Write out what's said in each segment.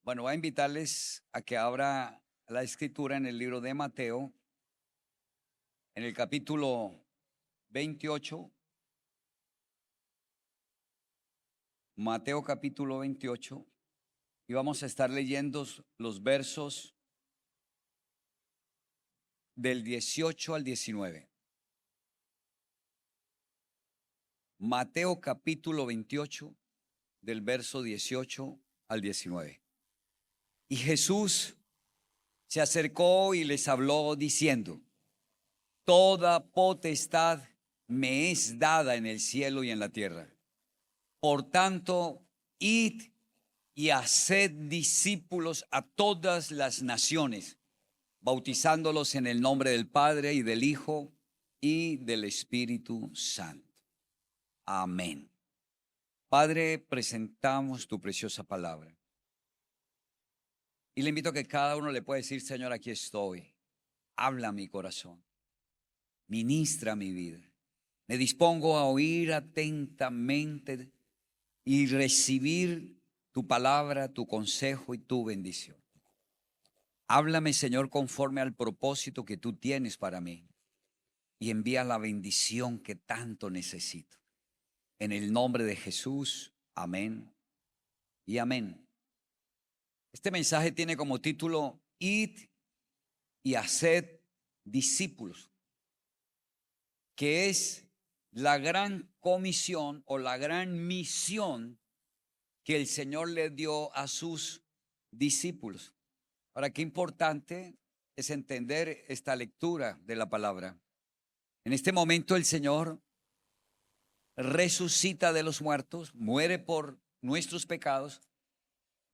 Bueno, voy a invitarles a que abra la escritura en el libro de Mateo, en el capítulo 28. Mateo capítulo 28. Y vamos a estar leyendo los versos del 18 al 19. Mateo capítulo 28, del verso 18 al 19. Y Jesús se acercó y les habló diciendo: Toda potestad me es dada en el cielo y en la tierra. Por tanto, id y haced discípulos a todas las naciones, bautizándolos en el nombre del Padre y del Hijo y del Espíritu Santo. Amén. Padre, presentamos tu preciosa palabra. Y le invito a que cada uno le pueda decir: Señor, aquí estoy. Habla mi corazón. Ministra mi vida. Me dispongo a oír atentamente y recibir tu palabra, tu consejo y tu bendición. Háblame, Señor, conforme al propósito que tú tienes para mí, y envía la bendición que tanto necesito. En el nombre de Jesús, amén y amén. Este mensaje tiene como título: Id y haced discípulos, que es la gran comisión o la gran misión que el Señor le dio a sus discípulos. Ahora, qué importante es entender esta lectura de la palabra. En este momento el Señor resucita de los muertos, muere por nuestros pecados,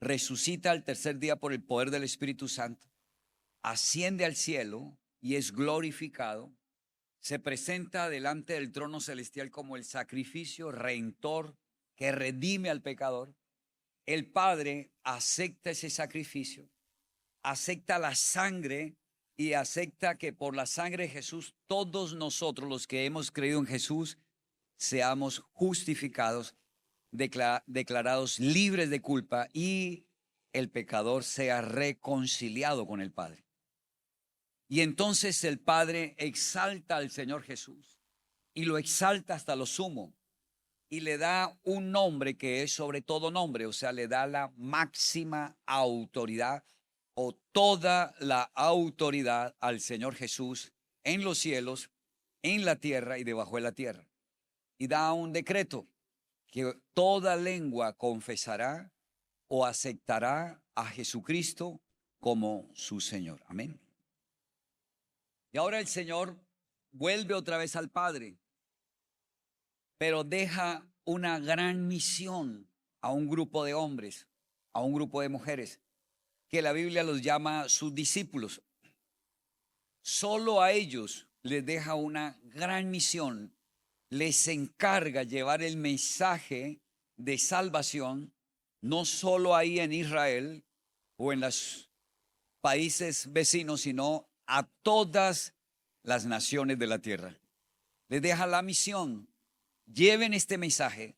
resucita al tercer día por el poder del Espíritu Santo, asciende al cielo y es glorificado. Se presenta delante del trono celestial como el sacrificio redentor que redime al pecador. El Padre acepta ese sacrificio, acepta la sangre y acepta que por la sangre de Jesús todos nosotros los que hemos creído en Jesús seamos justificados, declarados libres de culpa y el pecador sea reconciliado con el Padre. Y entonces el Padre exalta al Señor Jesús y lo exalta hasta lo sumo y le da un nombre que es sobre todo nombre, o sea, le da la máxima autoridad o toda la autoridad al Señor Jesús en los cielos, en la tierra y debajo de la tierra. Y da un decreto que toda lengua confesará o aceptará a Jesucristo como su Señor. Amén. Y ahora el Señor vuelve otra vez al Padre, pero deja una gran misión a un grupo de hombres, a un grupo de mujeres, que la Biblia los llama sus discípulos. Solo a ellos les deja una gran misión, les encarga llevar el mensaje de salvación, no solo ahí en Israel o en los países vecinos, sino a todas las naciones de la tierra. Les deja la misión: lleven este mensaje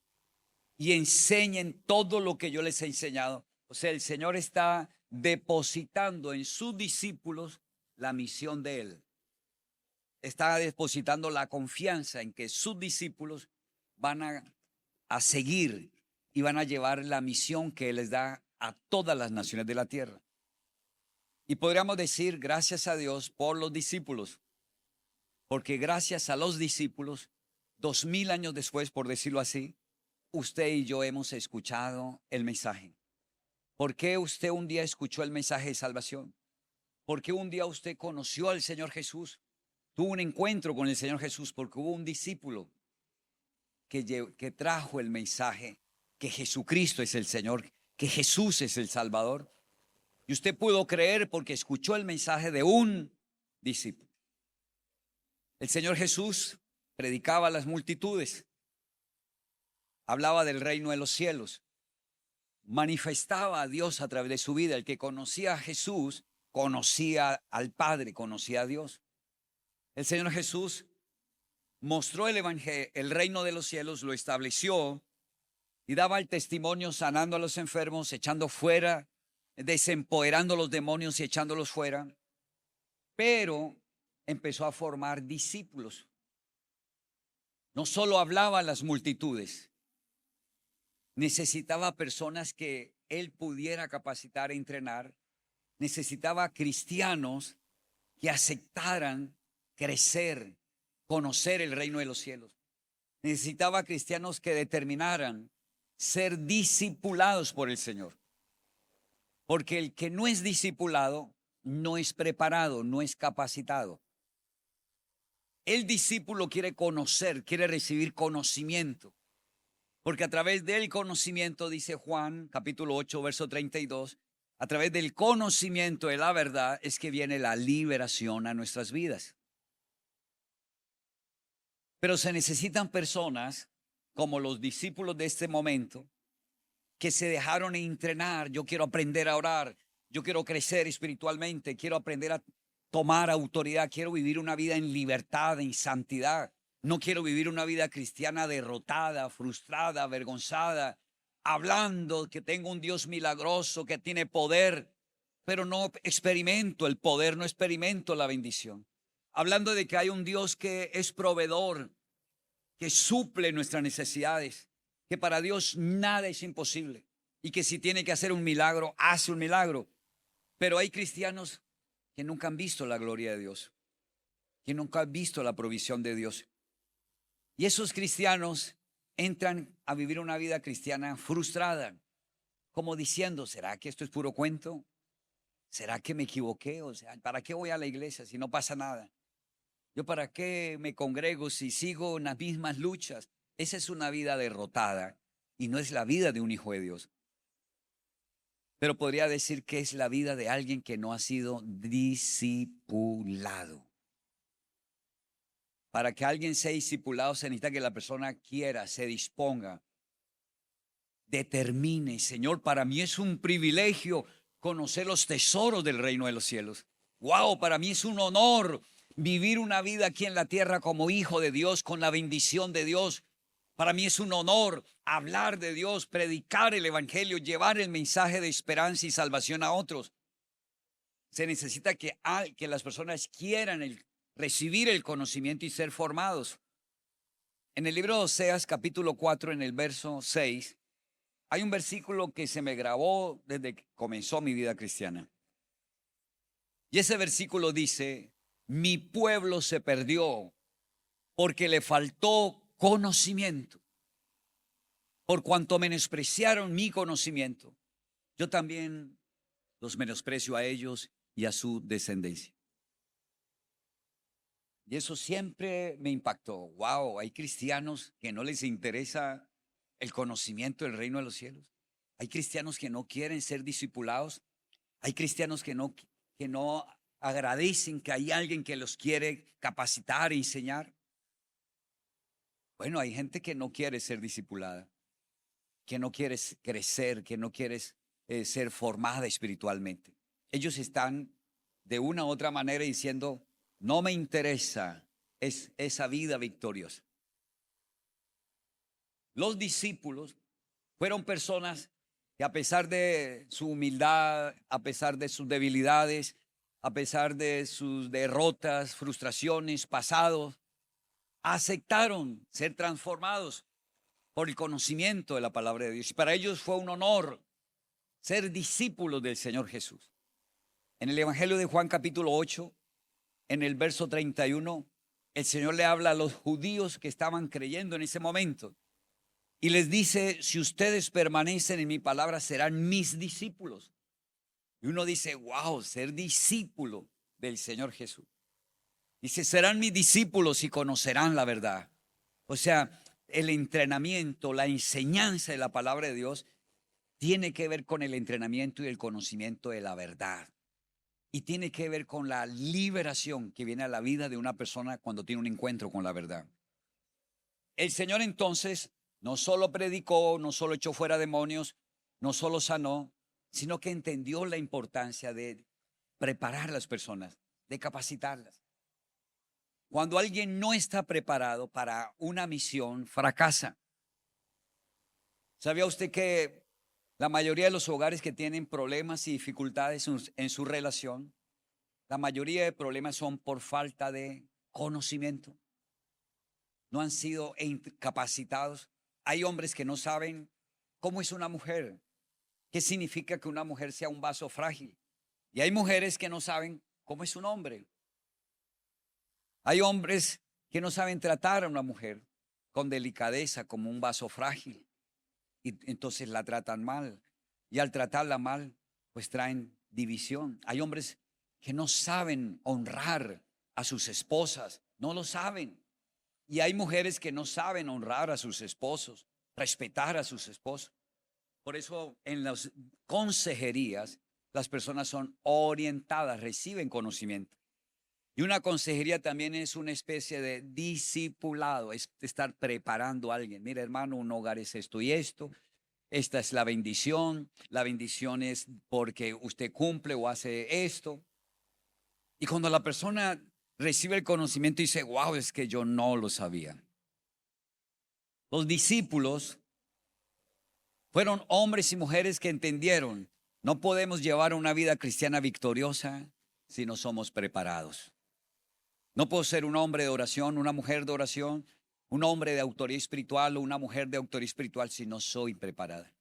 y enseñen todo lo que yo les he enseñado. O sea, el Señor está depositando en sus discípulos la misión de Él. Está depositando la confianza en que sus discípulos van a seguir y van a llevar la misión que Él les da a todas las naciones de la tierra. Y podríamos decir gracias a Dios por los discípulos, porque gracias a los discípulos, 2000 años después, por decirlo así, usted y yo hemos escuchado el mensaje. ¿Por qué usted un día escuchó el mensaje de salvación? ¿Por qué un día usted conoció al Señor Jesús? Tuvo un encuentro con el Señor Jesús porque hubo un discípulo que trajo el mensaje que Jesucristo es el Señor, que Jesús es el Salvador. Y usted pudo creer porque escuchó el mensaje de un discípulo. El Señor Jesús predicaba a las multitudes, hablaba del reino de los cielos, manifestaba a Dios a través de su vida. El que conocía a Jesús conocía al Padre, conocía a Dios. El Señor Jesús mostró el evangelio, el reino de los cielos, lo estableció y daba el testimonio sanando a los enfermos, echando fuera desempoderando los demonios y echándolos fuera, pero empezó a formar discípulos. No solo hablaba a las multitudes, necesitaba personas que él pudiera capacitar e entrenar, necesitaba cristianos que aceptaran crecer, conocer el reino de los cielos. Necesitaba cristianos que determinaran ser discipulados por el Señor. Porque el que no es discipulado no es preparado, no es capacitado. El discípulo quiere conocer, quiere recibir conocimiento. Porque a través del conocimiento, dice Juan, capítulo 8, verso 32, a través del conocimiento de la verdad es que viene la liberación a nuestras vidas. Pero se necesitan personas como los discípulos de este momento que se dejaron entrenar. Yo quiero aprender a orar, yo quiero crecer espiritualmente, quiero aprender a tomar autoridad, quiero vivir una vida en libertad, en santidad. No quiero vivir una vida cristiana derrotada, frustrada, avergonzada, hablando que tengo un Dios milagroso, que tiene poder, pero no experimento el poder, no experimento la bendición. Hablando de que hay un Dios que es proveedor, que suple nuestras necesidades, que para Dios nada es imposible y que si tiene que hacer un milagro, hace un milagro. Pero hay cristianos que nunca han visto la gloria de Dios, que nunca han visto la provisión de Dios. Y esos cristianos entran a vivir una vida cristiana frustrada, como diciendo, ¿será que esto es puro cuento? ¿Será que me equivoqué? O sea, ¿para qué voy a la iglesia si no pasa nada? ¿Yo para qué me congrego si sigo en las mismas luchas? Esa es una vida derrotada y no es la vida de un hijo de Dios. Pero podría decir que es la vida de alguien que no ha sido discipulado. Para que alguien sea discipulado se necesita que la persona quiera, se disponga, determine. Señor, para mí es un privilegio conocer los tesoros del reino de los cielos. Wow, para mí es un honor vivir una vida aquí en la tierra como hijo de Dios, con la bendición de Dios. Para mí es un honor hablar de Dios, predicar el evangelio, llevar el mensaje de esperanza y salvación a otros. Se necesita que las personas quieran recibir el conocimiento y ser formados. En el libro de Oseas, capítulo 4, en el verso 6, hay un versículo que se me grabó desde que comenzó mi vida cristiana. Y ese versículo dice, mi pueblo se perdió porque le faltó conocimiento. Por cuanto menospreciaron mi conocimiento, yo también los menosprecio a ellos y a su descendencia. Y eso siempre me impactó. Wow, hay cristianos que no les interesa el conocimiento del reino de los cielos. Hay cristianos que no quieren ser discipulados. Hay cristianos que no agradecen que hay alguien que los quiere capacitar e enseñar. Bueno, hay gente que no quiere ser discipulada, que no quiere crecer, que no quiere ser formada espiritualmente. Ellos están de una u otra manera diciendo, no me interesa esa vida victoriosa. Los discípulos fueron personas que a pesar de su humildad, a pesar de sus debilidades, a pesar de sus derrotas, frustraciones, pasados, aceptaron ser transformados por el conocimiento de la palabra de Dios. Y para ellos fue un honor ser discípulos del Señor Jesús. En el Evangelio de Juan capítulo 8, en el verso 31, el Señor le habla a los judíos que estaban creyendo en ese momento. Y les dice, si ustedes permanecen en mi palabra, serán mis discípulos. Y uno dice, wow, ser discípulo del Señor Jesús. Dice, serán mis discípulos y conocerán la verdad. O sea, el entrenamiento, la enseñanza de la palabra de Dios tiene que ver con el entrenamiento y el conocimiento de la verdad. Y tiene que ver con la liberación que viene a la vida de una persona cuando tiene un encuentro con la verdad. El Señor entonces no solo predicó, no solo echó fuera demonios, no solo sanó, sino que entendió la importancia de preparar a las personas, de capacitarlas. Cuando alguien no está preparado para una misión, fracasa. ¿Sabía usted que La mayoría de los hogares que tienen problemas y dificultades en su relación, la mayoría de problemas son por falta de conocimiento. No han sido capacitados. Hay hombres que no saben cómo es una mujer, qué significa que una mujer sea un vaso frágil. Y hay mujeres que no saben cómo es un hombre. Hay hombres que no saben tratar a una mujer con delicadeza como un vaso frágil. Y entonces la tratan mal. Y al tratarla mal, pues traen división. Hay hombres que no saben honrar a sus esposas, no lo saben. Y hay mujeres que no saben honrar a sus esposos, respetar a sus esposos. Por eso en las consejerías las personas son orientadas, reciben conocimiento. Y una consejería también es una especie de discipulado, es estar preparando a alguien. Mira, hermano, un hogar es esto y esto. Esta es la bendición. La bendición es porque usted cumple o hace esto. Y cuando la persona recibe el conocimiento y dice, wow, es que yo no lo sabía. Los discípulos fueron hombres y mujeres que entendieron, no podemos llevar una vida cristiana victoriosa si no somos preparados. No puedo ser un hombre de oración, una mujer de oración, un hombre de autoridad espiritual o una mujer de autoridad espiritual si no soy preparada.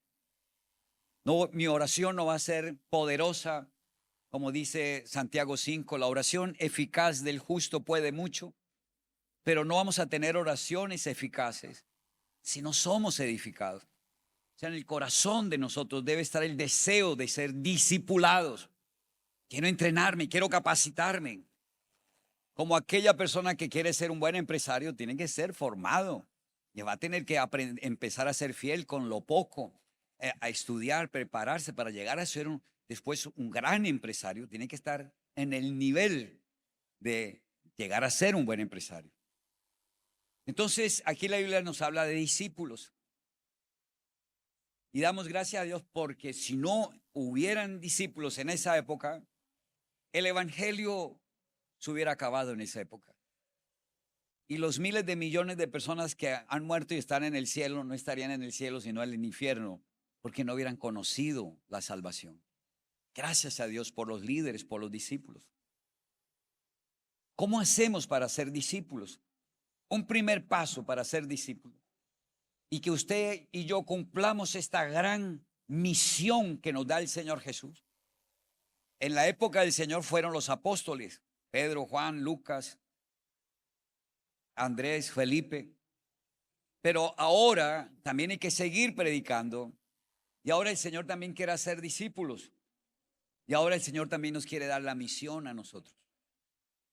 No, mi oración no va a ser poderosa, como dice Santiago 5, la oración eficaz del justo puede mucho, pero no vamos a tener oraciones eficaces si no somos edificados. O sea, en el corazón de nosotros debe estar el deseo de ser discipulados. Quiero entrenarme, quiero capacitarme. Como aquella persona que quiere ser un buen empresario, tiene que ser formado. Y va a tener que empezar a ser fiel con lo poco, a estudiar, prepararse para llegar a ser después un gran empresario. Tiene que estar en el nivel de llegar a ser un buen empresario. Entonces, aquí la Biblia nos habla de discípulos. Y damos gracias a Dios porque si no hubieran discípulos en esa época, el evangelio se hubiera acabado en esa época. Y los miles de millones de personas que han muerto y están en el cielo no estarían en el cielo sino en el infierno porque no hubieran conocido la salvación. Gracias a Dios por los líderes, por los discípulos. ¿Cómo hacemos para ser discípulos? Un primer paso para ser discípulos y que usted y yo cumplamos esta gran misión que nos da el Señor Jesús. En la época del Señor fueron los apóstoles, Pedro, Juan, Lucas, Andrés, Felipe. Pero ahora también hay que seguir predicando. Y ahora el Señor también quiere hacer discípulos. Y ahora el Señor también nos quiere dar la misión a nosotros.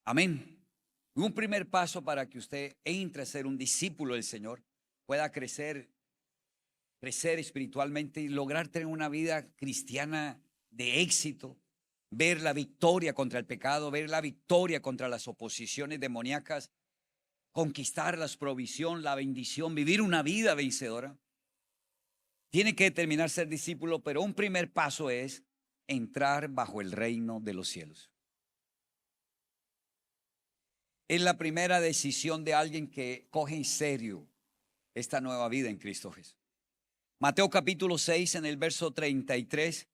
Amén. Un primer paso para que usted entre a ser un discípulo del Señor, pueda crecer espiritualmente y lograr tener una vida cristiana de éxito, ver la victoria contra el pecado, ver la victoria contra las oposiciones demoníacas, conquistar la provisión, la bendición, vivir una vida vencedora. Tiene que determinar ser discípulo, pero un primer paso es entrar bajo el reino de los cielos. Es la primera decisión de alguien que coge en serio esta nueva vida en Cristo Jesús. Mateo capítulo 6, en el verso 33,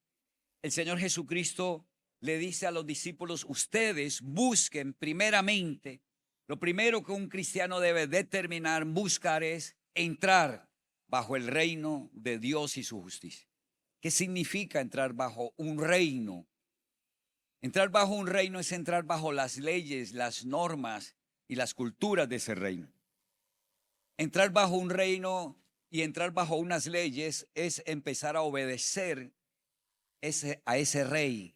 el Señor Jesucristo le dice a los discípulos, ustedes busquen primeramente, lo primero que un cristiano debe determinar, buscar es entrar bajo el reino de Dios y su justicia. ¿Qué significa entrar bajo un reino? Entrar bajo un reino es entrar bajo las leyes, las normas y las culturas de ese reino. Entrar bajo un reino y entrar bajo unas leyes es empezar a obedecer a ese rey.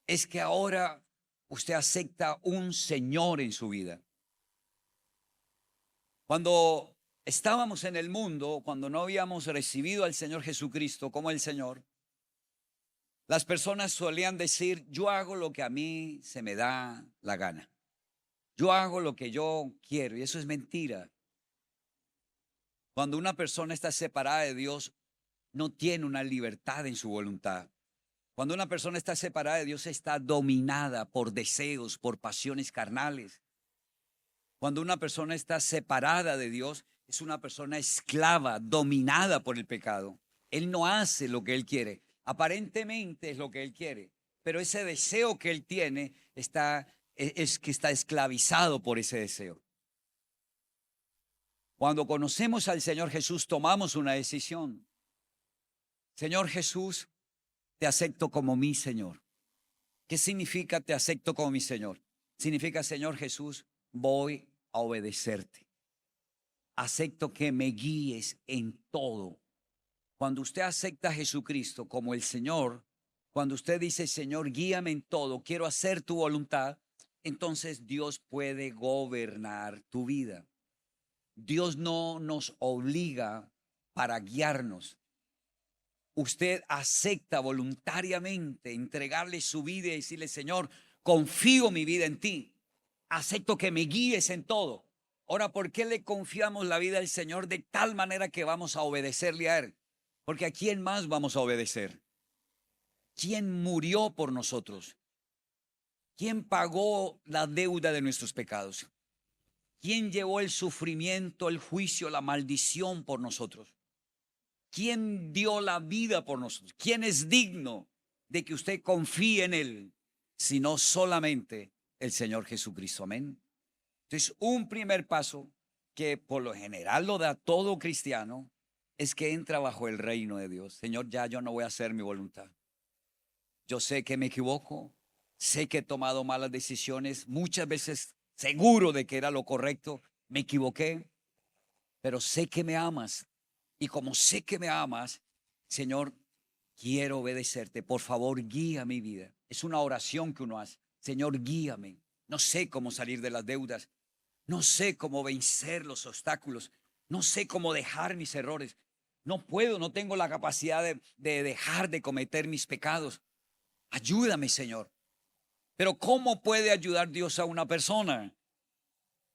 Es que ahora usted acepta un Señor en su vida. Cuando estábamos en el mundo, cuando no habíamos recibido al Señor Jesucristo como el Señor, las personas solían decir, yo hago lo que a mí se me da la gana. Yo hago lo que yo quiero, y eso es mentira. Cuando una persona está separada de Dios, no tiene una libertad en su voluntad. Cuando una persona está separada de Dios, está dominada por deseos, por pasiones carnales. Cuando una persona está separada de Dios, es una persona esclava, dominada por el pecado. Él no hace lo que Él quiere. Aparentemente es lo que Él quiere, pero ese deseo que Él tiene es que está esclavizado por ese deseo. Cuando conocemos al Señor Jesús, tomamos una decisión. Señor Jesús, te acepto como mi Señor. ¿Qué significa te acepto como mi Señor? Significa, Señor Jesús, voy a obedecerte. Acepto que me guíes en todo. Cuando usted acepta a Jesucristo como el Señor, cuando usted dice, Señor, guíame en todo, quiero hacer tu voluntad, entonces Dios puede gobernar tu vida. Dios no nos obliga para guiarnos. Usted acepta voluntariamente entregarle su vida y decirle, Señor, confío mi vida en ti. Acepto que me guíes en todo. Ahora, ¿por qué le confiamos la vida al Señor de tal manera que vamos a obedecerle a Él? Porque ¿a quién más vamos a obedecer? ¿Quién murió por nosotros? ¿Quién pagó la deuda de nuestros pecados? ¿Quién llevó el sufrimiento, el juicio, la maldición por nosotros? ¿Quién dio la vida por nosotros? ¿Quién es digno de que usted confíe en Él? Sino solamente el Señor Jesucristo. Amén. Entonces, un primer paso que por lo general lo da todo cristiano es que entra bajo el reino de Dios. Señor, ya yo no voy a hacer mi voluntad. Yo sé que me equivoco, sé que he tomado malas decisiones, muchas veces seguro de que era lo correcto, me equivoqué, pero sé que me amas. Y como sé que me amas, Señor, quiero obedecerte. Por favor, guía mi vida. Es una oración que uno hace. Señor, guíame. No sé cómo salir de las deudas. No sé cómo vencer los obstáculos. No sé cómo dejar mis errores. No puedo, no tengo la capacidad de dejar de cometer mis pecados. Ayúdame, Señor. Pero ¿cómo puede ayudar Dios a una persona?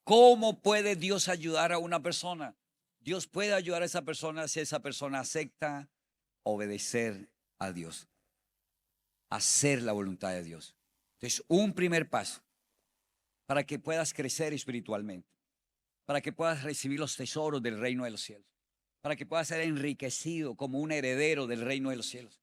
¿Cómo puede Dios ayudar a una persona? Dios puede ayudar a esa persona si esa persona acepta obedecer a Dios, hacer la voluntad de Dios. Entonces, un primer paso para que puedas crecer espiritualmente, para que puedas recibir los tesoros del reino de los cielos, para que puedas ser enriquecido como un heredero del reino de los cielos,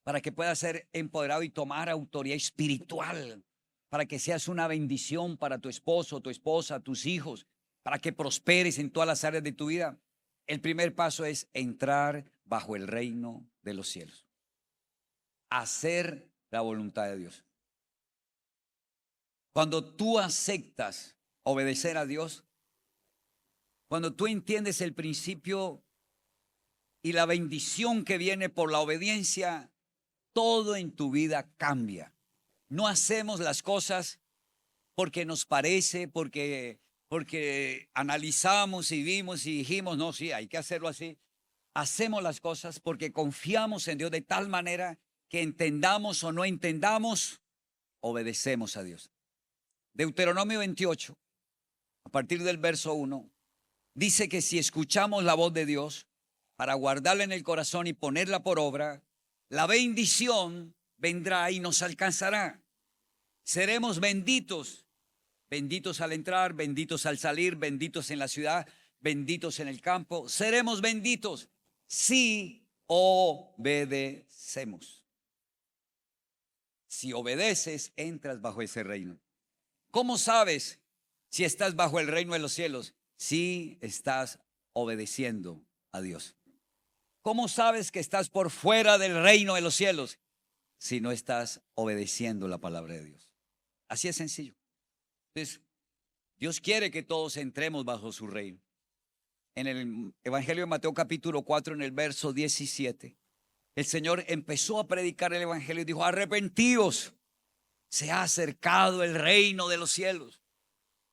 para que puedas ser empoderado y tomar autoridad espiritual, para que seas una bendición para tu esposo, tu esposa, tus hijos, para que prosperes en todas las áreas de tu vida. El primer paso es entrar bajo el reino de los cielos, hacer la voluntad de Dios. Cuando tú aceptas obedecer a Dios, cuando tú entiendes el principio y la bendición que viene por la obediencia, todo en tu vida cambia. No hacemos las cosas porque nos parece, porque analizamos y vimos y dijimos, no, sí, hay que hacerlo así. Hacemos las cosas porque confiamos en Dios de tal manera que entendamos o no entendamos, obedecemos a Dios. Deuteronomio 28, a partir del verso 1, dice que si escuchamos la voz de Dios para guardarla en el corazón y ponerla por obra, la bendición vendrá y nos alcanzará. Seremos benditos, benditos al entrar, benditos al salir, benditos en la ciudad, benditos en el campo. Seremos benditos si obedecemos. Si obedeces, entras bajo ese reino. ¿Cómo sabes si estás bajo el reino de los cielos? Si estás obedeciendo a Dios. ¿Cómo sabes que estás por fuera del reino de los cielos? Si no estás obedeciendo la palabra de Dios. Así es sencillo. Entonces, Dios quiere que todos entremos bajo su reino. En el Evangelio de Mateo capítulo 4, en el verso 17, el Señor empezó a predicar el Evangelio y dijo, arrepentíos, se ha acercado el reino de los cielos.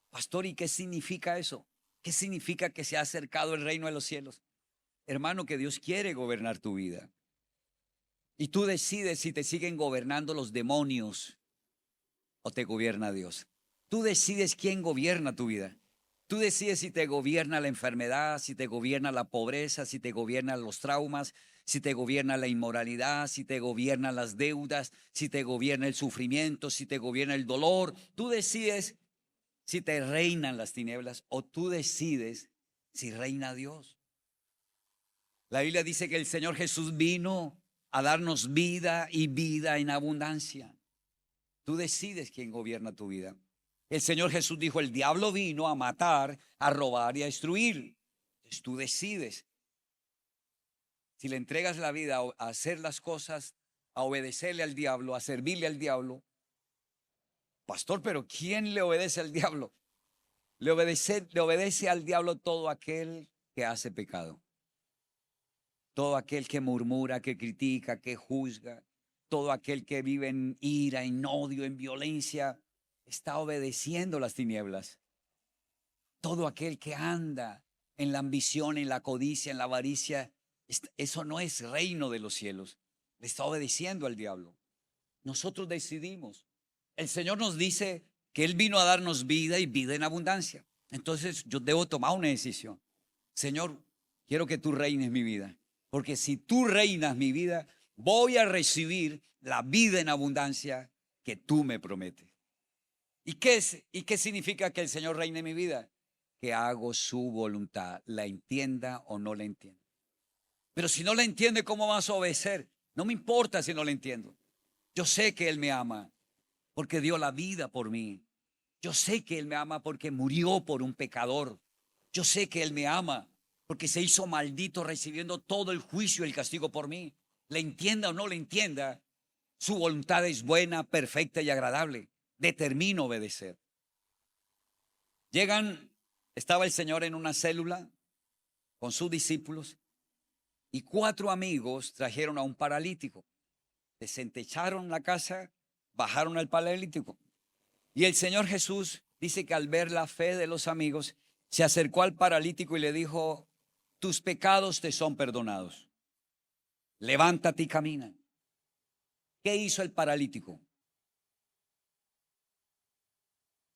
Pastor, ¿y qué significa eso? ¿Qué significa que se ha acercado el reino de los cielos? Hermano, que Dios quiere gobernar tu vida. Y tú decides si te siguen gobernando los demonios o te gobierna Dios. Tú decides quién gobierna tu vida. Tú decides si te gobierna la enfermedad, si te gobierna la pobreza, si te gobiernan los traumas, si te gobierna la inmoralidad, si te gobiernan las deudas, si te gobierna el sufrimiento, si te gobierna el dolor. Tú decides si te reinan las tinieblas o tú decides si reina Dios. La Biblia dice que el Señor Jesús vino a darnos vida y vida en abundancia. Tú decides quién gobierna tu vida. El Señor Jesús dijo, el diablo vino a matar, a robar y a destruir. Entonces tú decides. Si le entregas la vida a hacer las cosas, a obedecerle al diablo, a servirle al diablo. Pastor, pero ¿quién le obedece al diablo? Le obedece al diablo todo aquel que hace pecado. Todo aquel que murmura, que critica, que juzga. Todo aquel que vive en ira, en odio, en violencia, está obedeciendo las tinieblas. Todo aquel que anda en la ambición, en la codicia, en la avaricia, eso no es reino de los cielos. Le está obedeciendo al diablo. Nosotros decidimos. El Señor nos dice que Él vino a darnos vida y vida en abundancia. Entonces yo debo tomar una decisión. Señor, quiero que tú reines mi vida. Porque si tú reinas mi vida, voy a recibir la vida en abundancia que tú me prometes. ¿Y qué significa que el Señor reine mi vida? Que hago su voluntad, la entienda o no la entienda. Pero si no la entiende, ¿cómo vas a obedecer? No me importa si no la entiendo. Yo sé que Él me ama porque dio la vida por mí. Yo sé que Él me ama porque murió por un pecador. Yo sé que Él me ama porque se hizo maldito recibiendo todo el juicio y el castigo por mí. Le entienda o no le entienda, su voluntad es buena, perfecta y agradable. Determino obedecer. Estaba el Señor en una célula con sus discípulos y 4 amigos trajeron a un paralítico. Desentecharon la casa, bajaron al paralítico. Y el Señor Jesús dice que al ver la fe de los amigos, se acercó al paralítico y le dijo, tus pecados te son perdonados. Levántate y camina. ¿Qué hizo el paralítico?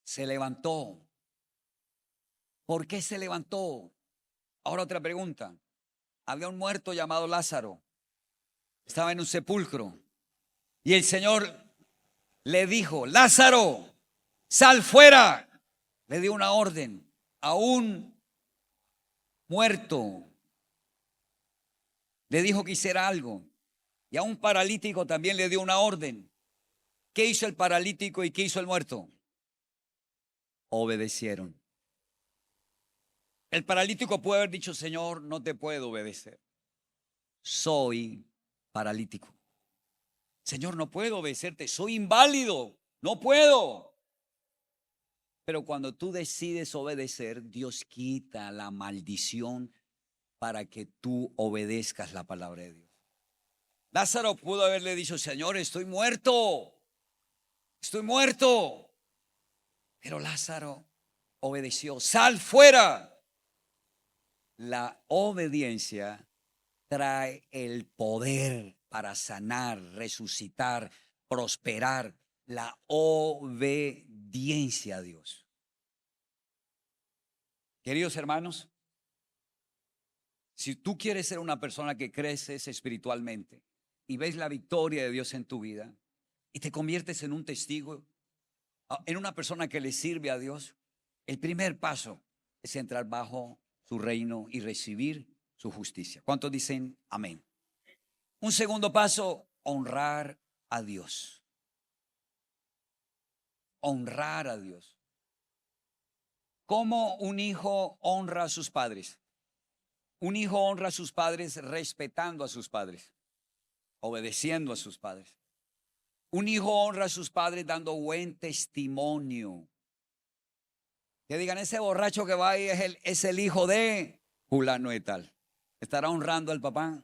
Se levantó. ¿Por qué se levantó? Ahora otra pregunta. Había un muerto llamado Lázaro. Estaba en un sepulcro. Y el Señor le dijo, Lázaro, sal fuera. Le dio una orden a un muerto. Le dijo que hiciera algo. Y a un paralítico también le dio una orden. ¿Qué hizo el paralítico y qué hizo el muerto? Obedecieron. El paralítico puede haber dicho, Señor, no te puedo obedecer. Soy paralítico. Señor, no puedo obedecerte. Soy inválido. No puedo. Pero cuando tú decides obedecer, Dios quita la maldición para que tú obedezcas la palabra de Dios. Lázaro pudo haberle dicho, Señor, estoy muerto. Estoy muerto. Pero Lázaro obedeció. Sal fuera. La obediencia trae el poder para sanar, resucitar, prosperar. La obediencia a Dios. Queridos hermanos, si tú quieres ser una persona que creces espiritualmente y ves la victoria de Dios en tu vida y te conviertes en un testigo, en una persona que le sirve a Dios, el primer paso es entrar bajo su reino y recibir su justicia. ¿Cuántos dicen amén? Un segundo paso, honrar a Dios. Honrar a Dios. ¿Cómo un hijo honra a sus padres? Un hijo honra a sus padres respetando a sus padres, obedeciendo a sus padres. Un hijo honra a sus padres dando buen testimonio. Que digan, ese borracho que va ahí es el hijo de fulano de tal. ¿Estará honrando al papá?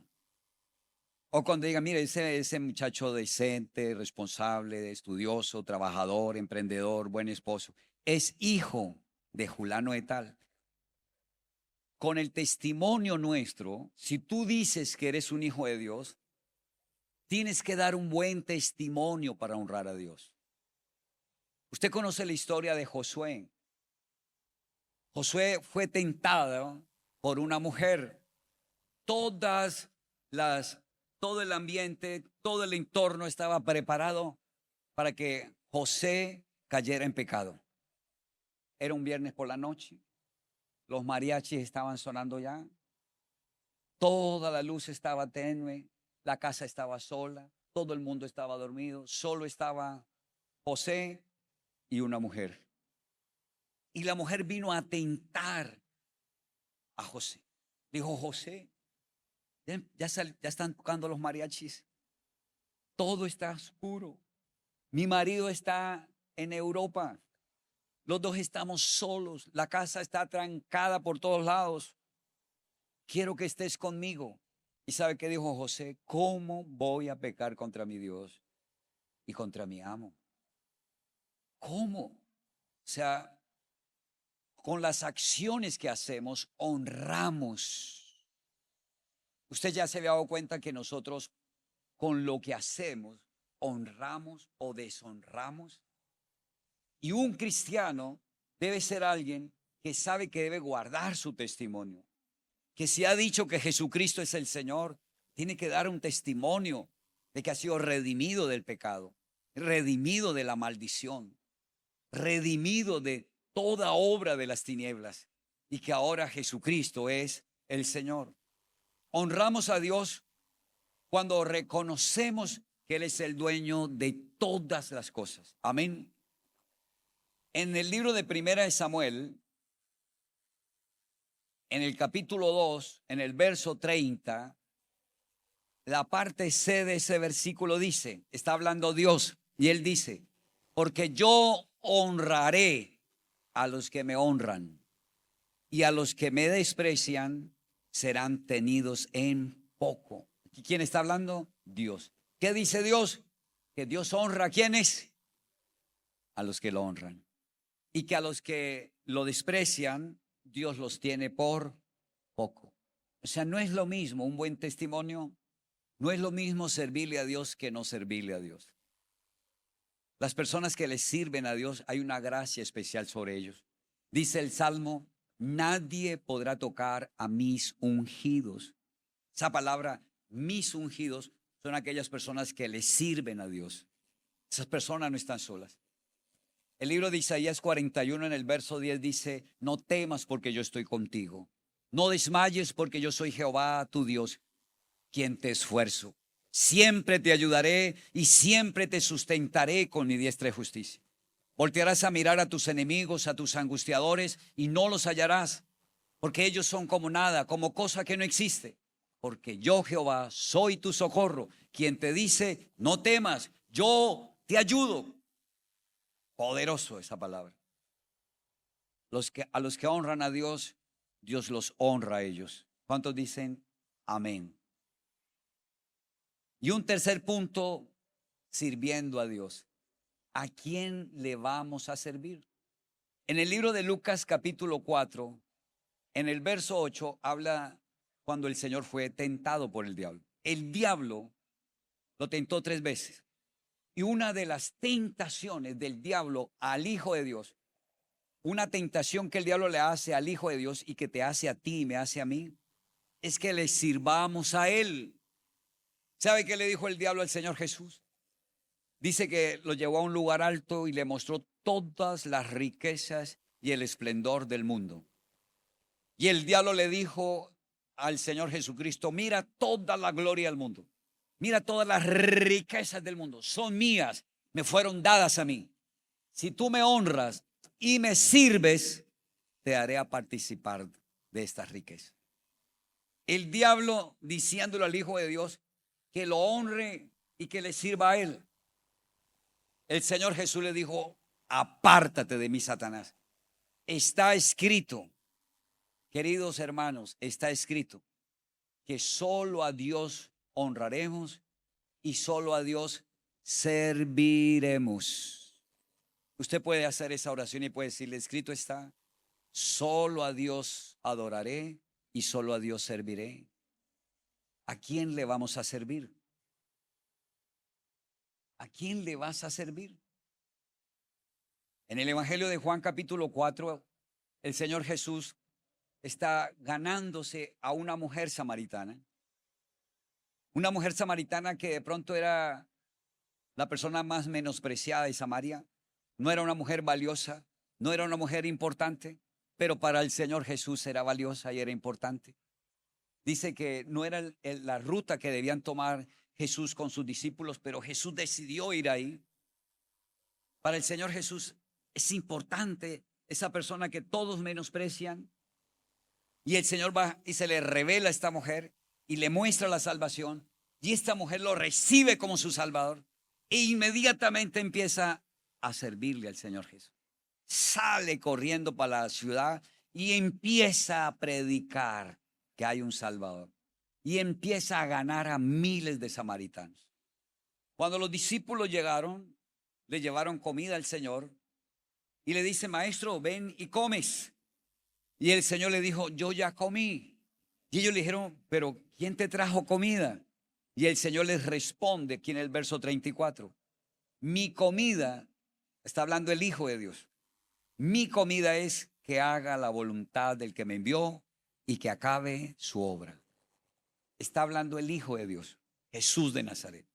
O cuando digan, mire, ese muchacho decente, responsable, estudioso, trabajador, emprendedor, buen esposo, es hijo de fulano de tal. Con el testimonio nuestro, si tú dices que eres un hijo de Dios, tienes que dar un buen testimonio para honrar a Dios. Usted conoce la historia de Josué. Josué fue tentado por una mujer. Todo el ambiente, todo el entorno estaba preparado para que José cayera en pecado. Era un viernes por la noche. Los mariachis estaban sonando ya. Toda la luz estaba tenue, la casa estaba sola, todo el mundo estaba dormido, solo estaba José y una mujer. Y la mujer vino a tentar a José. Dijo: José, ya están tocando los mariachis, todo está oscuro, mi marido está en Europa, los dos estamos solos, la casa está trancada por todos lados, quiero que estés conmigo. ¿Y sabe qué dijo José? ¿Cómo voy a pecar contra mi Dios y contra mi amo? ¿Cómo? O sea, con las acciones que hacemos, honramos. Usted ya se había dado cuenta que nosotros, con lo que hacemos, honramos o deshonramos. Y un cristiano debe ser alguien que sabe que debe guardar su testimonio. Que si ha dicho que Jesucristo es el Señor, tiene que dar un testimonio de que ha sido redimido del pecado, redimido de la maldición, redimido de toda obra de las tinieblas, y que ahora Jesucristo es el Señor. Honramos a Dios cuando reconocemos que Él es el dueño de todas las cosas. Amén. En el libro de Primera de Samuel, en el capítulo 2, en el verso 30, la parte C de ese versículo dice, está hablando Dios, y Él dice: porque yo honraré a los que me honran, y a los que me desprecian serán tenidos en poco. ¿Y quién está hablando? Dios. ¿Qué dice Dios? Que Dios honra a quienes, a los que lo honran, y que a los que lo desprecian, Dios los tiene por poco. O sea, no es lo mismo un buen testimonio, no es lo mismo servirle a Dios que no servirle a Dios. Las personas que le sirven a Dios, hay una gracia especial sobre ellos. Dice el Salmo: nadie podrá tocar a mis ungidos. Esa palabra, mis ungidos, son aquellas personas que le sirven a Dios. Esas personas no están solas. El libro de Isaías 41 en el verso 10 dice: no temas porque yo estoy contigo. No desmayes porque yo soy Jehová tu Dios, quien te esfuerzo. Siempre te ayudaré y siempre te sustentaré con mi diestra de justicia. Voltearás a mirar a tus enemigos, a tus angustiadores, y no los hallarás, porque ellos son como nada, como cosa que no existe. Porque yo, Jehová, soy tu socorro, quien te dice: no temas, yo te ayudo. Poderoso esa palabra. A los que honran a Dios, Dios los honra a ellos. ¿Cuántos dicen amén? Y un tercer punto, sirviendo a Dios. ¿A quién le vamos a servir? En el libro de Lucas capítulo 4, en el verso 8, habla cuando el Señor fue tentado por el diablo. El diablo lo tentó 3 veces. Y una de las tentaciones del diablo al Hijo de Dios, una tentación que el diablo le hace al Hijo de Dios y que te hace a ti y me hace a mí, es que le sirvamos a Él. ¿Sabe qué le dijo el diablo al Señor Jesús? Dice que lo llevó a un lugar alto y le mostró todas las riquezas y el esplendor del mundo. Y el diablo le dijo al Señor Jesucristo: mira toda la gloria del mundo, mira todas las riquezas del mundo, son mías, me fueron dadas a mí. Si tú me honras y me sirves, te haré a participar de estas riquezas. El diablo diciéndole al Hijo de Dios que lo honre y que le sirva a Él. El Señor Jesús le dijo: apártate de mí, Satanás. Está escrito, queridos hermanos, está escrito que solo a Dios honraremos y solo a Dios serviremos. Usted puede hacer esa oración y puede decirle: escrito está, solo a Dios adoraré y solo a Dios serviré. ¿A quién le vamos a servir? ¿A quién le vas a servir? En el Evangelio de Juan capítulo 4, el Señor Jesús está ganándose a una mujer samaritana. Una mujer samaritana que de pronto era la persona más menospreciada de Samaria. No era una mujer valiosa, no era una mujer importante, pero para el Señor Jesús era valiosa y era importante. Dice que no era la ruta que debían tomar Jesús con sus discípulos, pero Jesús decidió ir ahí. Para el Señor Jesús es importante esa persona que todos menosprecian. Y el Señor va y se le revela a esta mujer y le muestra la salvación. Y esta mujer lo recibe como su Salvador. E inmediatamente empieza a servirle al Señor Jesús. Sale corriendo para la ciudad y empieza a predicar que hay un Salvador. Y empieza a ganar a miles de samaritanos. Cuando los discípulos llegaron, le llevaron comida al Señor y le dice: maestro, ven y comes. Y el Señor le dijo: yo ya comí. Y ellos le dijeron: pero ¿quién te trajo comida? Y el Señor les responde aquí en el verso 34. Mi comida, está hablando el Hijo de Dios, mi comida es que haga la voluntad del que me envió y que acabe su obra. Está hablando el Hijo de Dios, Jesús de Nazaret.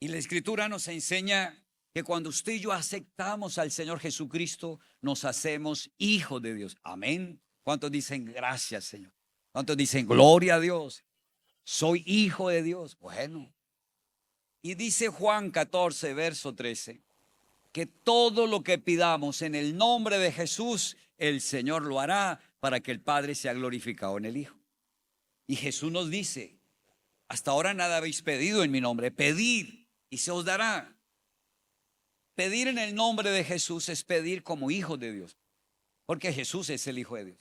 Y la Escritura nos enseña que cuando usted y yo aceptamos al Señor Jesucristo, nos hacemos hijos de Dios. Amén. ¿Cuántos dicen gracias, Señor? ¿Cuántos dicen gloria a Dios? Soy hijo de Dios. Bueno. Y dice Juan 14, verso 13, que todo lo que pidamos en el nombre de Jesús, el Señor lo hará para que el Padre sea glorificado en el Hijo. Y Jesús nos dice: hasta ahora nada habéis pedido en mi nombre, pedid y se os dará. Pedir en el nombre de Jesús es pedir como hijo de Dios, porque Jesús es el Hijo de Dios.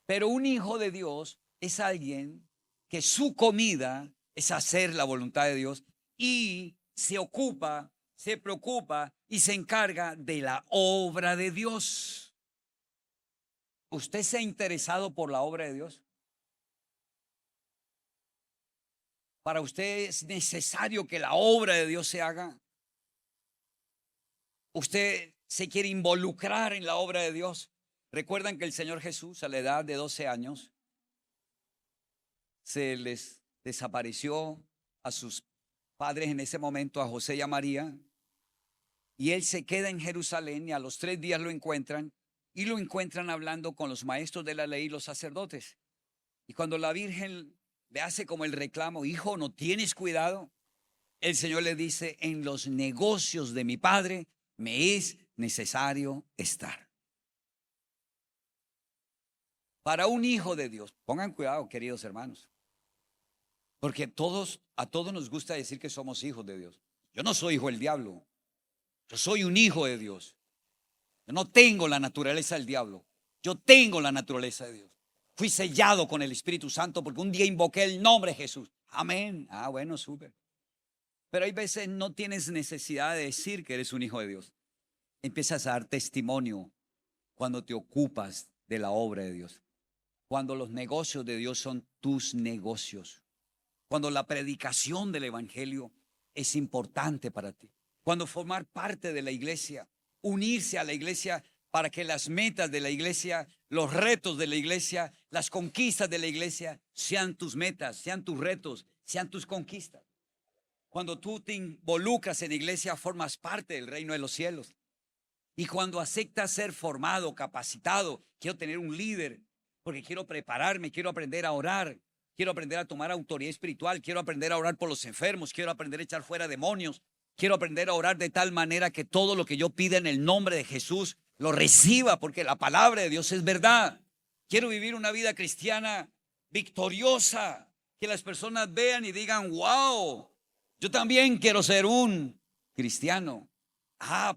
Pero un hijo de Dios es alguien que su comida es hacer la voluntad de Dios y se ocupa, se preocupa y se encarga de la obra de Dios. ¿Usted se ha interesado por la obra de Dios? ¿Para usted es necesario que la obra de Dios se haga? ¿Usted se quiere involucrar en la obra de Dios? Recuerdan que el Señor Jesús, a la edad de 12 años, se les desapareció a sus padres en ese momento, a José y a María, y él se queda en Jerusalén y a los 3 días lo encuentran, y lo encuentran hablando con los maestros de la ley y los sacerdotes. Y cuando la Virgen le hace como el reclamo: hijo, ¿no tienes cuidado? El Señor le dice: en los negocios de mi Padre me es necesario estar. Para un hijo de Dios, pongan cuidado, queridos hermanos, porque a todos nos gusta decir que somos hijos de Dios. Yo no soy hijo del diablo, yo soy un hijo de Dios. Yo no tengo la naturaleza del diablo, yo tengo la naturaleza de Dios. Fui sellado con el Espíritu Santo porque un día invoqué el nombre de Jesús. Amén. Bueno, súper. Pero hay veces no tienes necesidad de decir que eres un hijo de Dios. Empiezas a dar testimonio cuando te ocupas de la obra de Dios. Cuando los negocios de Dios son tus negocios. Cuando la predicación del evangelio es importante para ti. Cuando formar parte de la iglesia, unirse a la iglesia para que las metas de la iglesia, los retos de la iglesia, las conquistas de la iglesia sean tus metas, sean tus retos, sean tus conquistas. Cuando tú te involucras en la iglesia, formas parte del reino de los cielos. Y cuando aceptas ser formado, capacitado, quiero tener un líder, porque quiero prepararme, quiero aprender a orar, quiero aprender a tomar autoridad espiritual, quiero aprender a orar por los enfermos, quiero aprender a echar fuera demonios, quiero aprender a orar de tal manera que todo lo que yo pida en el nombre de Jesús lo reciba, porque la palabra de Dios es verdad. Quiero vivir una vida cristiana victoriosa, que las personas vean y digan: wow, yo también quiero ser un cristiano.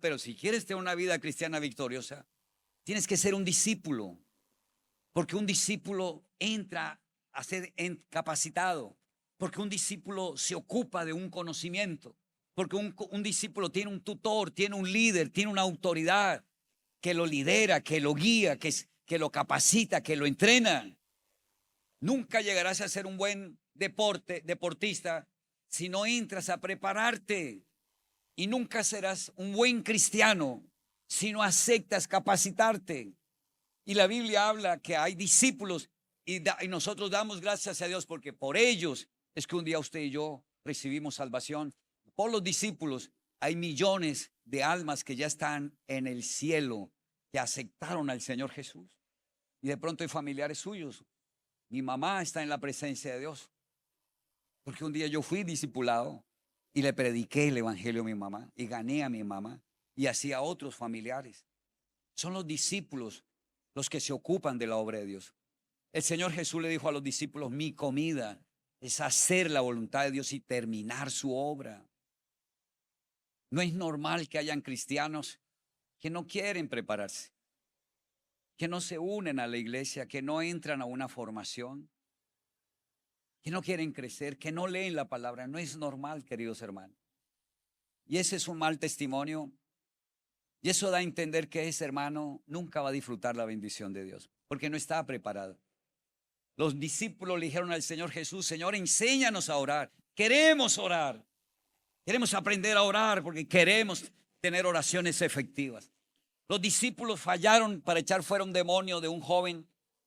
Pero si quieres tener una vida cristiana victoriosa, tienes que ser un discípulo, porque un discípulo entra a ser capacitado, porque un discípulo se ocupa de un conocimiento, porque un discípulo tiene un tutor, tiene un líder, tiene una autoridad que lo lidera, que lo guía, que lo capacita, que lo entrena. Nunca llegarás a ser un buen deportista si no entras a prepararte. Y nunca serás un buen cristiano si no aceptas capacitarte. Y la Biblia habla que hay discípulos y nosotros damos gracias a Dios porque por ellos es que un día usted y yo recibimos salvación. Por los discípulos hay millones de almas que ya están en el cielo, que aceptaron al Señor Jesús. Y de pronto hay familiares suyos Mi mamá está en la presencia de Dios. Porque un día yo fui discipulado y le prediqué el evangelio a mi mamá y gané a mi mamá y así a otros familiares. Son los discípulos los que se ocupan de la obra de Dios. El Señor Jesús le dijo a los discípulos: mi comida es hacer la voluntad de Dios y terminar su obra. No es normal que hayan cristianos que no quieren prepararse, que no se unen a la iglesia, que no entran a una formación, que no quieren crecer, que no leen la palabra. No es normal, queridos hermanos. Y ese es un mal testimonio. Y eso da a entender que ese hermano nunca va a disfrutar la bendición de Dios, porque no está preparado. Los discípulos le dijeron al Señor Jesús: Señor, enséñanos a orar. Queremos orar. Queremos aprender a orar porque queremos tener oraciones efectivas. Los discípulos fallaron para echar fuera un demonio de un joven.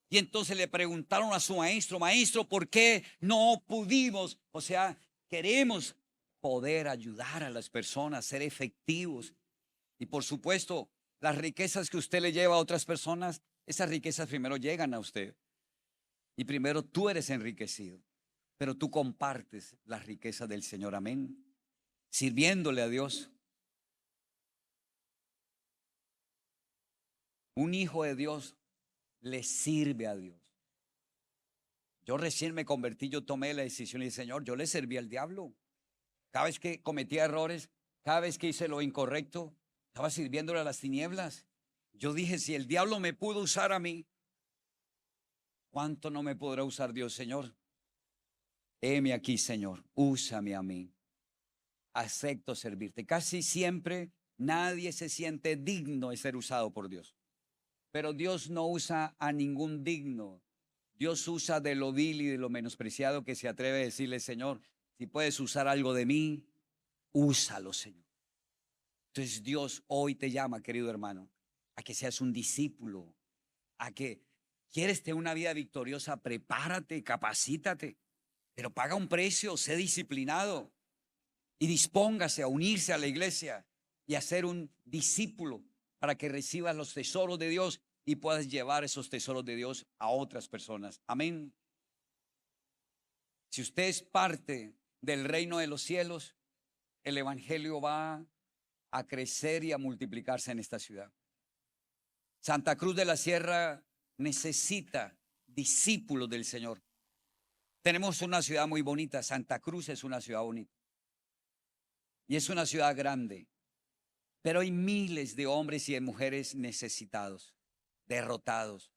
Y entonces le preguntaron a su maestro: maestro, ¿por qué no pudimos? O sea, queremos poder ayudar a las personas, ser efectivos. Y por supuesto, las riquezas que usted le lleva a otras personas, esas riquezas primero llegan a usted. Y primero tú eres enriquecido, pero tú compartes las riquezas del Señor. Amén. Sirviéndole a Dios. Un hijo de Dios le sirve a Dios. Yo recién me convertí, yo tomé la decisión y dije: Señor, yo le serví al diablo. Cada vez que cometía errores, cada vez que hice lo incorrecto, estaba sirviéndole a las tinieblas. Yo dije: si el diablo me pudo usar a mí, ¿cuánto no me podrá usar Dios, Señor? Heme aquí, Señor, úsame a mí. Acepto servirte. Casi siempre nadie se siente digno de ser usado por Dios. Pero Dios no usa a ningún digno. Dios usa de lo vil y de lo menospreciado que se atreve a decirle: Señor, si puedes usar algo de mí, úsalo, Señor. Entonces Dios hoy te llama, querido hermano, a que seas un discípulo, a que quieres tener una vida victoriosa. Prepárate, capacítate, pero paga un precio, sé disciplinado y dispóngase a unirse a la iglesia y a ser un discípulo para que recibas los tesoros de Dios y puedas llevar esos tesoros de Dios a otras personas. Amén. Si usted es parte del reino de los cielos, el evangelio va a crecer y a multiplicarse en esta ciudad. Santa Cruz de la Sierra necesita discípulos del Señor. Tenemos una ciudad muy bonita. Santa Cruz es una ciudad bonita y es una ciudad grande, pero hay miles de hombres y de mujeres necesitados, derrotados,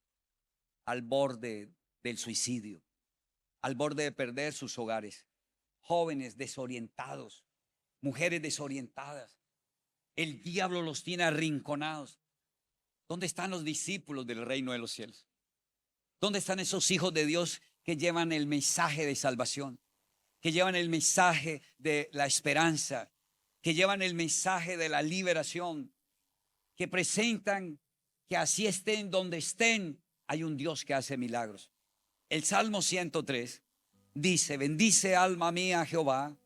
al borde del suicidio, al borde de perder sus hogares, jóvenes desorientados, mujeres desorientadas. El diablo los tiene arrinconados. ¿Dónde están los discípulos del reino de los cielos? ¿Dónde están esos hijos de Dios que llevan el mensaje de salvación, que llevan el mensaje de la esperanza, que llevan el mensaje de la liberación, que presentan que así estén donde estén, hay un Dios que hace milagros? El Salmo 103 dice: bendice alma mía a Jehová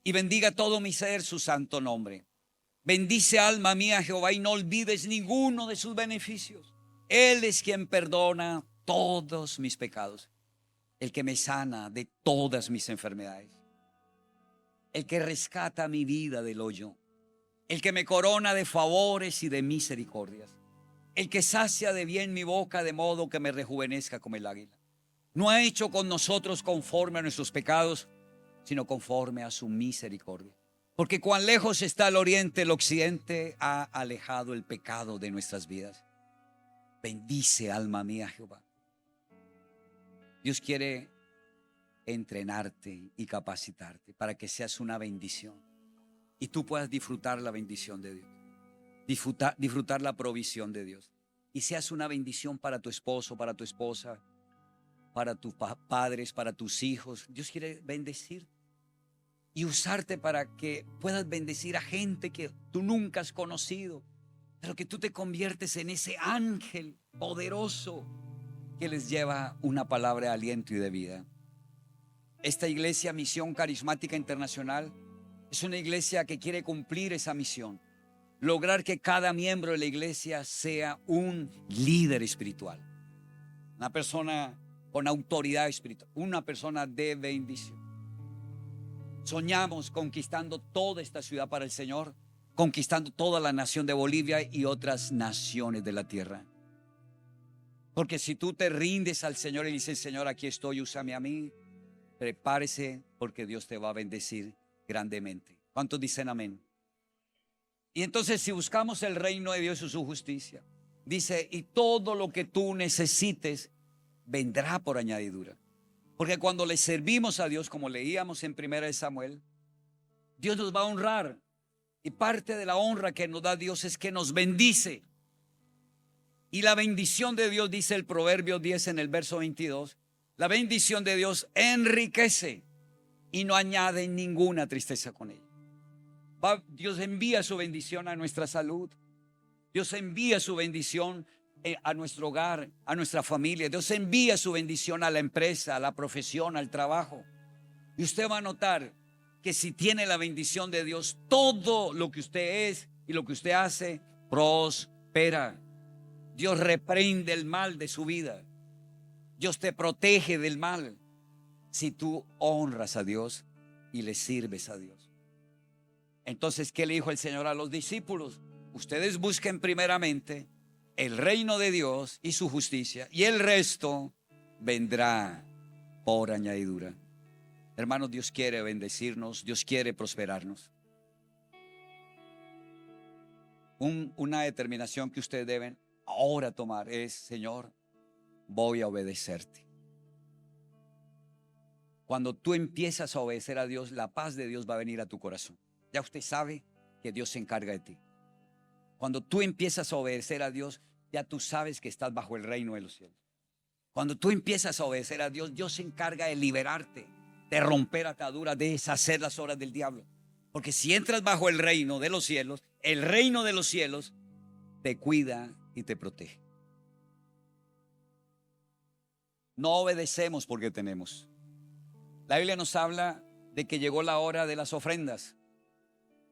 y bendiga todo mi ser su santo nombre. Bendice alma mía a Jehová y no olvides ninguno de sus beneficios. Él es quien perdona todos mis pecados, el que me sana de todas mis enfermedades, el que rescata mi vida del hoyo, el que me corona de favores y de misericordias, el que sacia de bien mi boca de modo que me rejuvenezca como el águila. No ha hecho con nosotros conforme a nuestros pecados, sino conforme a su misericordia. Porque cuán lejos está el oriente, el occidente ha alejado el pecado de nuestras vidas. Bendice alma mía Jehová. Dios quiere entrenarte y capacitarte para que seas una bendición y tú puedas disfrutar la bendición de Dios, disfrutar la provisión de Dios, y seas una bendición para tu esposo, para tu esposa, para tus padres, para tus hijos. Dios quiere bendecirte y usarte para que puedas bendecir a gente que tú nunca has conocido, pero que tú te conviertes en ese ángel poderoso que les lleva una palabra de aliento y de vida. Esta iglesia Misión Carismática Internacional es una iglesia que quiere cumplir esa misión, lograr que cada miembro de la iglesia sea un líder espiritual, una persona con autoridad espiritual, una persona de bendición. Soñamos conquistando toda esta ciudad para el Señor, conquistando toda la nación de Bolivia y otras naciones de la tierra. Porque si tú te rindes al Señor y dices, Señor, aquí estoy, úsame a mí, prepárese porque Dios te va a bendecir grandemente. ¿Cuántos dicen amén? Y entonces si buscamos el reino de Dios y su justicia, dice, y todo lo que tú necesites vendrá por añadidura. Porque cuando le servimos a Dios, como leíamos en 1 Samuel, Dios nos va a honrar. Y parte de la honra que nos da Dios es que nos bendice. Y la bendición de Dios, dice el Proverbio 10 en el verso 22, la bendición de Dios enriquece y no añade ninguna tristeza con ella. Dios envía su bendición a nuestra salud. Dios envía su bendición a nuestro hogar, a nuestra familia. Dios envía su bendición a la empresa, a la profesión, al trabajo. Y usted va a notar que si tiene la bendición de Dios, todo lo que usted es y lo que usted hace prospera. Dios reprende el mal de su vida. Dios te protege del mal si tú honras a Dios y le sirves a Dios. Entonces, ¿qué le dijo el Señor a los discípulos? Ustedes busquen primeramente el reino de Dios y su justicia, y el resto vendrá por añadidura. Hermanos, Dios quiere bendecirnos, Dios quiere prosperarnos. Una determinación que ustedes deben ahora tomar es, Señor, voy a obedecerte. Cuando tú empiezas a obedecer a Dios, la paz de Dios va a venir a tu corazón. Ya usted sabe que Dios se encarga de ti. Cuando tú empiezas a obedecer a Dios, ya tú sabes que estás bajo el reino de los cielos. Cuando tú empiezas a obedecer a Dios, Dios se encarga de liberarte, de romper ataduras, de deshacer las obras del diablo. Porque si entras bajo el reino de los cielos, el reino de los cielos te cuida y te protege. No obedecemos porque tenemos. La Biblia nos habla de que llegó la hora de las ofrendas.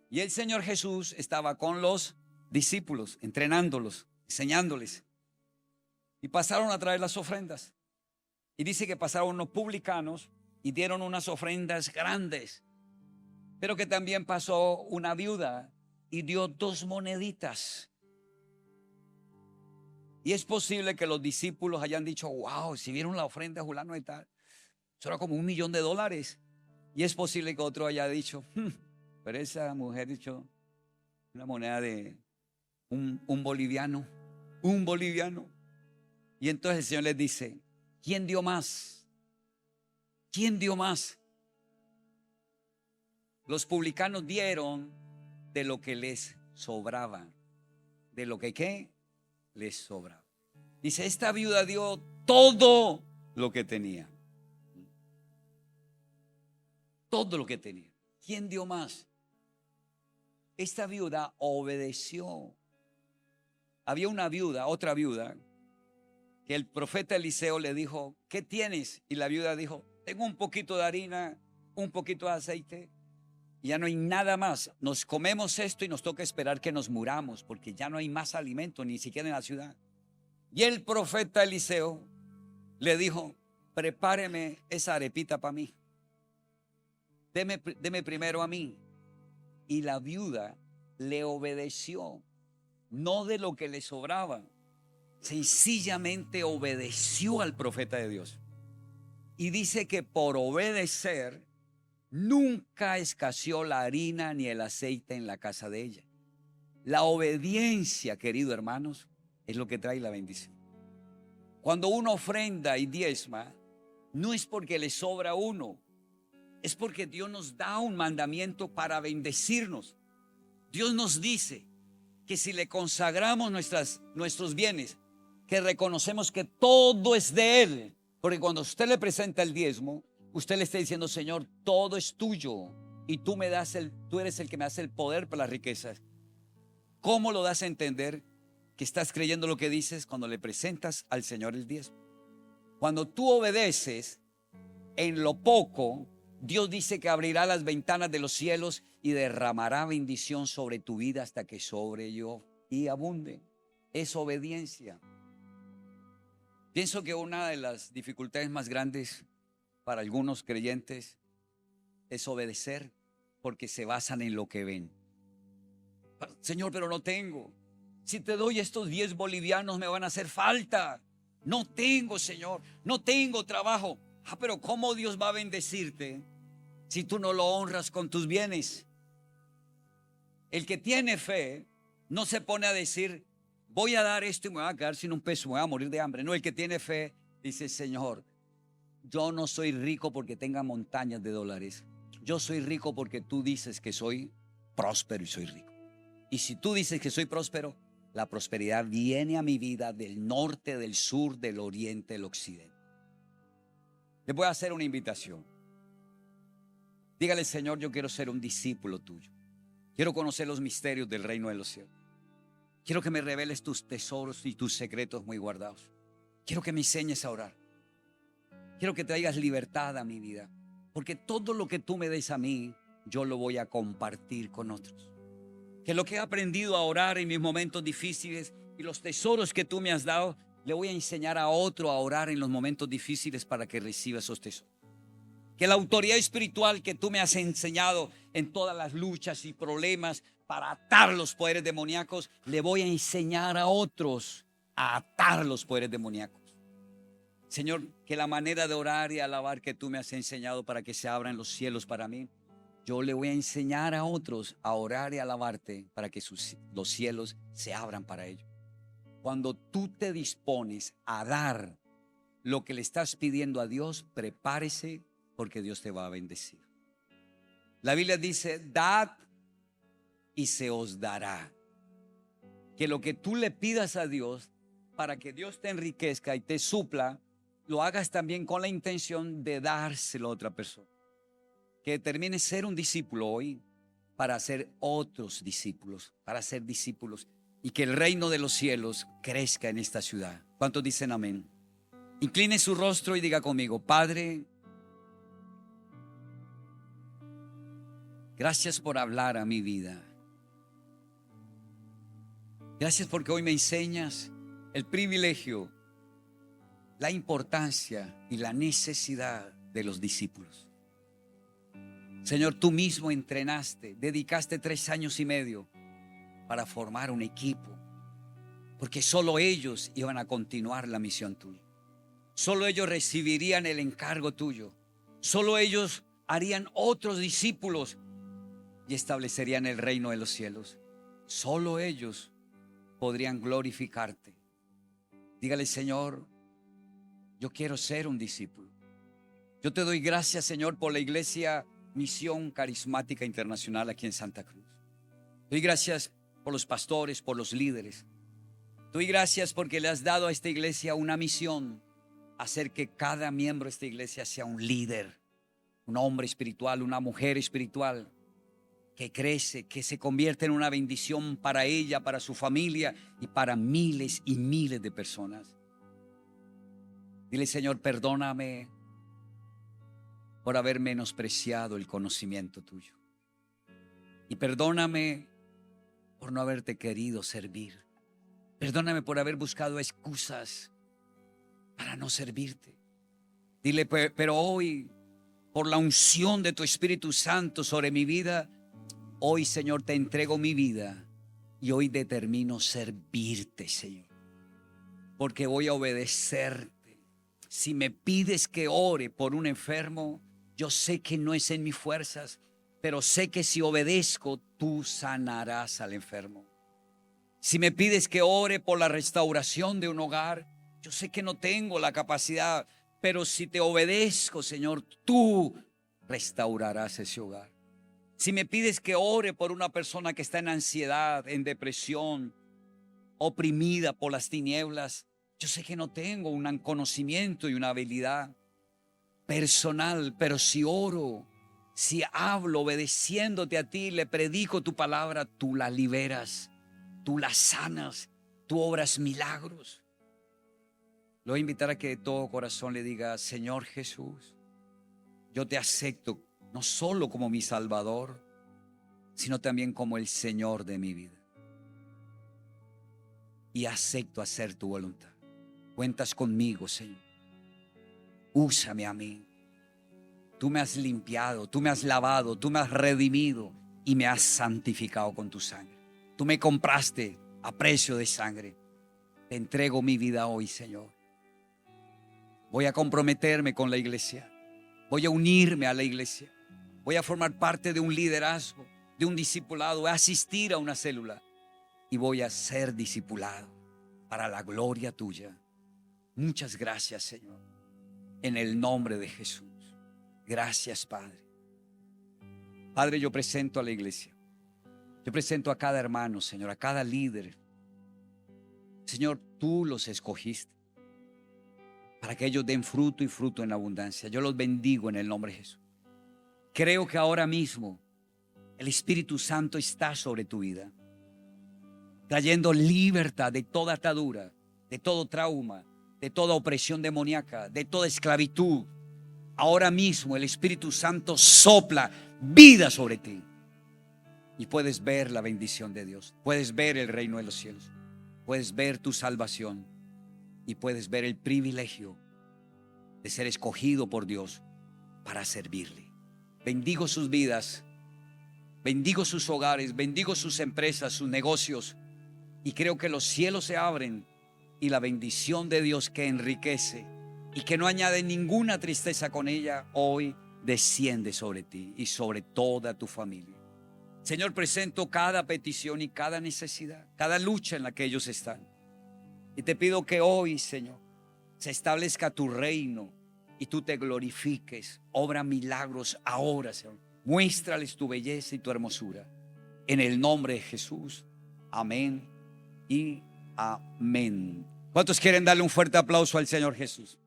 Y el Señor Jesús estaba con los discípulos, entrenándolos, enseñándoles. Y pasaron a traer las ofrendas. Y dice que pasaron unos publicanos y dieron unas ofrendas grandes. Pero que también pasó una viuda y dio 2 moneditas. Y es posible que los discípulos hayan dicho, wow, si vieron la ofrenda de fulano y tal, eso era como $1.000.000. Y es posible que otro haya dicho, pero esa mujer echó una moneda de un boliviano. Y entonces el Señor les dice, ¿quién dio más? ¿Quién dio más? Los publicanos dieron de lo que les sobraba. ¿De lo que qué? Les sobraba. Dice, esta viuda dio todo lo que tenía. Todo lo que tenía. ¿Quién dio más? Esta viuda obedeció. Había una viuda, otra viuda, que el profeta Eliseo le dijo, ¿qué tienes? Y la viuda dijo, tengo un poquito de harina, un poquito de aceite, y ya no hay nada más. Nos comemos esto y nos toca esperar que nos muramos, porque ya no hay más alimento, ni siquiera en la ciudad. Y el profeta Eliseo le dijo, prepáreme esa arepita para mí. Deme primero a mí. Y la viuda le obedeció, no de lo que le sobraba, sencillamente obedeció al profeta de Dios. Y dice que por obedecer nunca escaseó la harina ni el aceite en la casa de ella. La obediencia, queridos hermanos, es lo que trae la bendición. Cuando uno ofrenda y diezma, no es porque le sobra a uno, es porque Dios nos da un mandamiento para bendecirnos. Dios nos dice que si le consagramos nuestros bienes, que reconocemos que todo es de Él, porque cuando usted le presenta el diezmo, usted le está diciendo, Señor, todo es tuyo y tú eres el que me das el poder para las riquezas. ¿Cómo lo das a entender que estás creyendo lo que dices? Cuando le presentas al Señor el diezmo. Cuando tú obedeces en lo poco, Dios dice que abrirá las ventanas de los cielos y derramará bendición sobre tu vida hasta que sobre yo y abunde. Es obediencia. Pienso que una de las dificultades más grandes para algunos creyentes es obedecer porque se basan en lo que ven. Señor, pero no tengo. Si te doy estos 10 bolivianos me van a hacer falta. No tengo, Señor, no tengo trabajo. Pero ¿cómo Dios va a bendecirte si tú no lo honras con tus bienes? El que tiene fe no se pone a decir, voy a dar esto y me voy a quedar sin un peso, me voy a morir de hambre. No, el que tiene fe dice, Señor, yo no soy rico porque tenga montañas de dólares. Yo soy rico porque tú dices que soy próspero y soy rico. Y si tú dices que soy próspero, la prosperidad viene a mi vida del norte, del sur, del oriente, del occidente. Les voy a hacer una invitación. Dígale, Señor, yo quiero ser un discípulo tuyo. Quiero conocer los misterios del reino de los cielos. Quiero que me reveles tus tesoros y tus secretos muy guardados. Quiero que me enseñes a orar. Quiero que traigas libertad a mi vida. Porque todo lo que tú me des a mí, yo lo voy a compartir con otros. Que lo que he aprendido a orar en mis momentos difíciles y los tesoros que tú me has dado, le voy a enseñar a otro a orar en los momentos difíciles para que reciba esos tesoros. Que la autoridad espiritual que tú me has enseñado en todas las luchas y problemas para atar los poderes demoníacos, le voy a enseñar a otros a atar los poderes demoníacos. Señor, que la manera de orar y alabar que tú me has enseñado para que se abran los cielos para mí, yo le voy a enseñar a otros a orar y alabarte para que los cielos se abran para ellos. Cuando tú te dispones a dar lo que le estás pidiendo a Dios, prepárese porque Dios te va a bendecir. La Biblia dice, dad y se os dará. Que lo que tú le pidas a Dios para que Dios te enriquezca y te supla, lo hagas también con la intención de dárselo a otra persona. Que determines ser un discípulo hoy para hacer otros discípulos, para ser discípulos y que el reino de los cielos crezca en esta ciudad. ¿Cuántos dicen amén? Incline su rostro y diga conmigo, Padre, gracias por hablar a mi vida. Gracias porque hoy me enseñas el privilegio, la importancia y la necesidad de los discípulos. Señor, tú mismo entrenaste, dedicaste 3 años y medio para formar un equipo, porque solo ellos iban a continuar la misión tuya. Solo ellos recibirían el encargo tuyo. Solo ellos harían otros discípulos y establecerían el reino de los cielos. Solo ellos podrían glorificarte. Dígale, Señor, yo quiero ser un discípulo. Yo te doy gracias, Señor, por la iglesia Misión Carismática Internacional aquí en Santa Cruz. Doy gracias por los pastores, por los líderes. Doy gracias porque le has dado a esta iglesia una misión, hacer que cada miembro de esta iglesia sea un líder, un hombre espiritual, una mujer espiritual, que crece, que se convierte en una bendición para ella, para su familia y para miles y miles de personas. Dile, Señor, perdóname por haber menospreciado el conocimiento tuyo. Y perdóname por no haberte querido servir. Perdóname por haber buscado excusas para no servirte. Dile, pero hoy, por la unción de tu Espíritu Santo sobre mi vida, hoy, Señor, te entrego mi vida y hoy determino servirte, Señor, porque voy a obedecerte. Si me pides que ore por un enfermo, yo sé que no es en mis fuerzas, pero sé que si obedezco, tú sanarás al enfermo. Si me pides que ore por la restauración de un hogar, yo sé que no tengo la capacidad, pero si te obedezco, Señor, tú restaurarás ese hogar. Si me pides que ore por una persona que está en ansiedad, en depresión, oprimida por las tinieblas, yo sé que no tengo un conocimiento y una habilidad personal, pero si oro, si hablo obedeciéndote a ti, le predico tu palabra, tú la liberas, tú la sanas, tú obras milagros. Lo voy a invitar a que de todo corazón le diga, Señor Jesús, yo te acepto no solo como mi Salvador, sino también como el Señor de mi vida. Y acepto hacer tu voluntad. Cuentas conmigo, Señor. Úsame a mí. Tú me has limpiado, tú me has lavado, tú me has redimido y me has santificado con tu sangre. Tú me compraste a precio de sangre. Te entrego mi vida hoy, Señor. Voy a comprometerme con la iglesia. Voy a unirme a la iglesia. Voy a formar parte de un liderazgo, de un discipulado. Voy a asistir a una célula y voy a ser discipulado para la gloria tuya. Muchas gracias, Señor. En el nombre de Jesús. Gracias, Padre. Padre, yo presento a la iglesia. Yo presento a cada hermano, Señor, a cada líder. Señor, tú los escogiste para que ellos den fruto y fruto en abundancia. Yo los bendigo en el nombre de Jesús. Creo que ahora mismo el Espíritu Santo está sobre tu vida, trayendo libertad de toda atadura, de todo trauma, de toda opresión demoníaca, de toda esclavitud. Ahora mismo el Espíritu Santo sopla vida sobre ti y puedes ver la bendición de Dios. Puedes ver el reino de los cielos. Puedes ver tu salvación y puedes ver el privilegio de ser escogido por Dios para servirle. Bendigo sus vidas, bendigo sus hogares, bendigo sus empresas, sus negocios, y creo que los cielos se abren y la bendición de Dios que enriquece y que no añade ninguna tristeza con ella, hoy desciende sobre ti y sobre toda tu familia. Señor, presento cada petición y cada necesidad, cada lucha en la que ellos están. Y te pido que hoy, Señor, se establezca tu reino y tú te glorifiques. Obra milagros ahora, Señor. Muéstrales tu belleza y tu hermosura. En el nombre de Jesús. Amén y amén. ¿Cuántos quieren darle un fuerte aplauso al Señor Jesús?